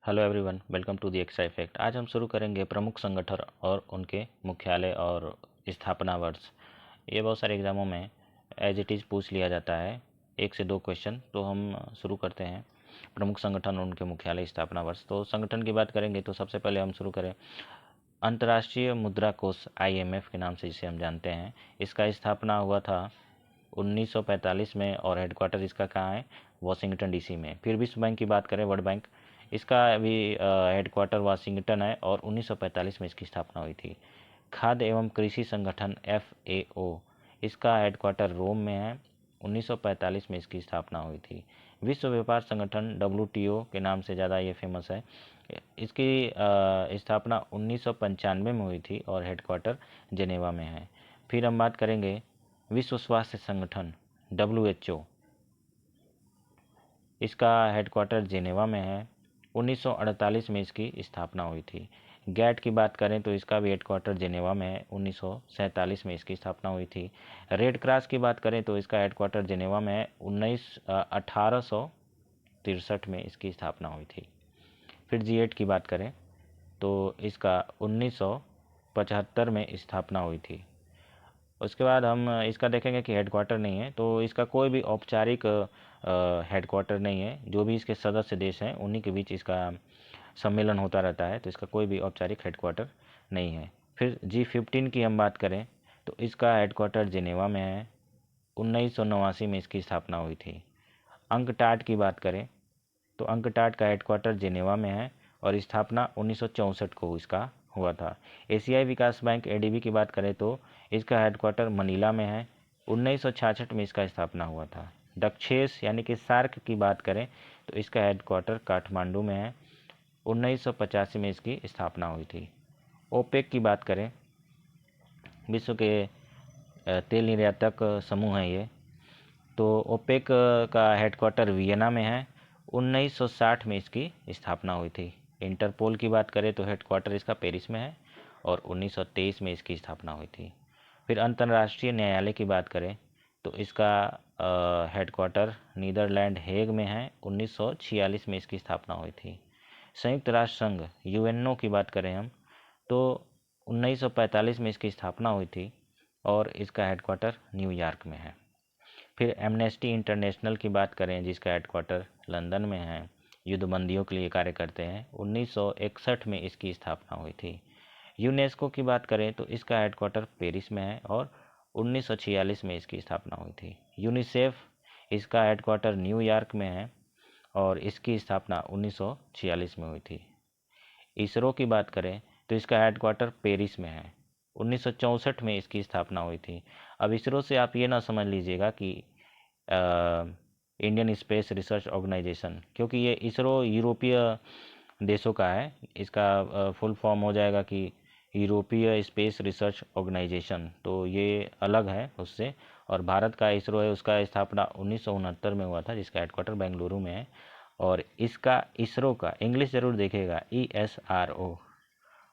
Hello everyone, welcome to the extra effect. आज हम शुरू करेंगे प्रमुख संगठन और उनके मुख्यालय और स्थापना वर्ष। ये बहुत सारे एग्जामों में एज इट इज़ पूछ लिया जाता है, 1 से 2 क्वेश्चन। तो हम शुरू करते हैं प्रमुख संगठन और उनके मुख्यालय स्थापना वर्ष। तो संगठन की बात करेंगे तो सबसे पहले हम शुरू करें अंतर्राष्ट्रीय मुद्रा कोष IMF के नाम से जिसे हम जानते हैं। इसका स्थापना हुआ था 1945 में और हेडक्वार्टर इसका कहाँ है? वाशिंगटन DC में। फिर विश्व बैंक की बात करें, वर्ल्ड बैंक, इसका भी हेडक्वार्टर वाशिंगटन है और 1945 में इसकी स्थापना हुई थी। खाद्य एवं कृषि संगठन FAO, इसका हेडक्वार्टर रोम में है, 1945 में इसकी स्थापना हुई थी। विश्व व्यापार संगठन WTO के नाम से ज़्यादा ये फेमस है। इसकी स्थापना 1995 में हुई थी और हेडक्वार्टर जेनेवा में है। फिर हम बात करेंगे विश्व स्वास्थ्य संगठन WHO, इसका हेडक्वार्टर जेनेवा में है, 1948 में इसकी स्थापना हुई थी। गैट की बात करें तो इसका भी हेडक्वार्टर जेनेवा में है, 1947 में इसकी स्थापना हुई थी। रेड क्रॉस की बात करें तो इसका हेडक्वार्टर जेनेवा में है, 1863 में इसकी स्थापना हुई थी। फिर G8 की बात करें तो इसका 1975 में स्थापना हुई थी। उसके बाद हम इसका देखेंगे कि हेडक्वार्टर नहीं है, तो इसका कोई भी औपचारिक हेडक्वार्टर नहीं है। जो भी इसके सदस्य देश हैं उन्हीं के बीच इसका सम्मेलन होता रहता है, तो इसका कोई भी औपचारिक हेडक्वार्टर नहीं है। फिर G15 की हम बात करें तो इसका हेडक्वार्टर जिनेवा में है, 1989 में इसकी स्थापना हुई थी। अंकटाड की बात करें तो अंकटाड का हेडक्वार्टर जिनेवा में है और स्थापना 1964 को इसका हुआ था। एशियाई विकास बैंक ADB की बात करें तो इसका हेडक्वार्टर मनीला में है, 1966 में इसका स्थापना हुआ था। दक्षेस यानी कि सार्क की बात करें तो इसका हेडक्वार्टर काठमांडू में है, 1985 में इसकी स्थापना हुई थी। ओपेक की बात करें, विश्व के तेल निर्यातक समूह हैं ये, तो ओपेक का हेडक्वार्टर वियना में है, 1960 में इसकी स्थापना हुई थी। इंटरपोल की बात करें तो हेडक्वार्टर इसका पेरिस में है और 1923 में इसकी स्थापना हुई थी। फिर अंतर्राष्ट्रीय न्यायालय की बात करें तो इसका हेडक्वार्टर नीदरलैंड हेग में है, 1946 में इसकी स्थापना हुई थी। संयुक्त राष्ट्र संघ UNO की बात करें हम तो 1945 में इसकी स्थापना हुई थी और इसका हेडक्वार्टर न्यूयॉर्क में है। फिर एमनेस्टी इंटरनेशनल की बात करें जिसका हेडक्वार्टर लंदन में है, युद्धबंदियों के लिए कार्य करते हैं, 1961 में इसकी स्थापना हुई थी। यूनेस्को की बात करें तो इसका हेडक्वार्टर पेरिस में है और 1946 में इसकी स्थापना हुई थी। यूनिसेफ, इसका हेडक्वार्टर न्यूयॉर्क में है और इसकी स्थापना 1946 में हुई थी। इसरो की बात करें तो इसका हेडक्वार्टर पेरिस में है, 1964 में इसकी स्थापना हुई थी। अब इसरो से आप ये ना समझ लीजिएगा कि इंडियन स्पेस रिसर्च ऑर्गेनाइजेशन, क्योंकि ये इसरो यूरोपीय देशों का है। इसका फुल फॉर्म हो जाएगा कि यूरोपीय स्पेस रिसर्च ऑर्गेनाइजेशन, तो ये अलग है उससे। और भारत का इसरो है, उसका स्थापना 1969 में हुआ था, जिसका हेडक्वार्टर बेंगलुरु में है। और इसका इसरो का इंग्लिश जरूर देखेगा, ESRO,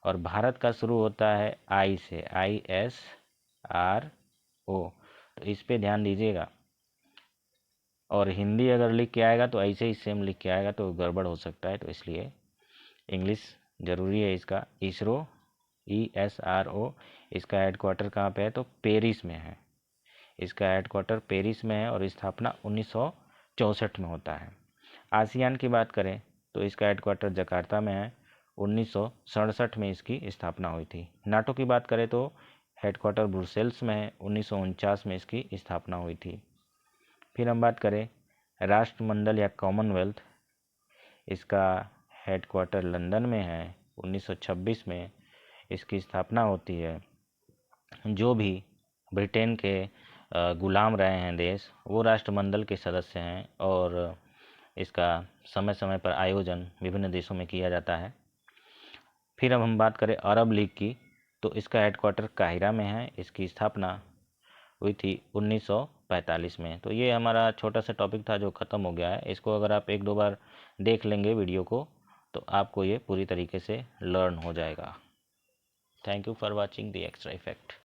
और भारत का शुरू होता है I से, ISRO, तो इस पे ध्यान दीजिएगा। और हिंदी अगर लिख के आएगा तो ऐसे ही सेम लिख के आएगा तो गड़बड़ हो सकता है, तो इसलिए इंग्लिश ज़रूरी है इसका। इसरो, ESRO, इसका हेडक्वार्टर कहाँ पे है तो पेरिस में है। इसका हेडक्वार्टर पेरिस में है और स्थापना 1964 में होता है। आसियान की बात करें तो इसका हेडक्वार्टर जकार्ता में है, 1967 में इसकी स्थापना हुई थी। नाटो की बात करें तो हेडक्वार्टर ब्रुसेल्स में है, 1949 में इसकी स्थापना हुई थी। फिर हम बात करें राष्ट्रमंडल या कॉमनवेल्थ, इसका हेडक्वार्टर लंदन में है, 1926 में इसकी स्थापना होती है। जो भी ब्रिटेन के गुलाम रहे हैं देश, वो राष्ट्रमंडल के सदस्य हैं और इसका समय समय पर आयोजन विभिन्न देशों में किया जाता है। फिर अब हम बात करें अरब लीग की तो इसका हेडक्वार्टर काहिरा में है, इसकी स्थापना हुई थी 1945 में। तो ये हमारा छोटा सा टॉपिक था जो ख़त्म हो गया है। इसको अगर आप 1-2 बार देख लेंगे वीडियो को तो आपको ये पूरी तरीके से लर्न हो जाएगा। Thank you for watching the extra effect.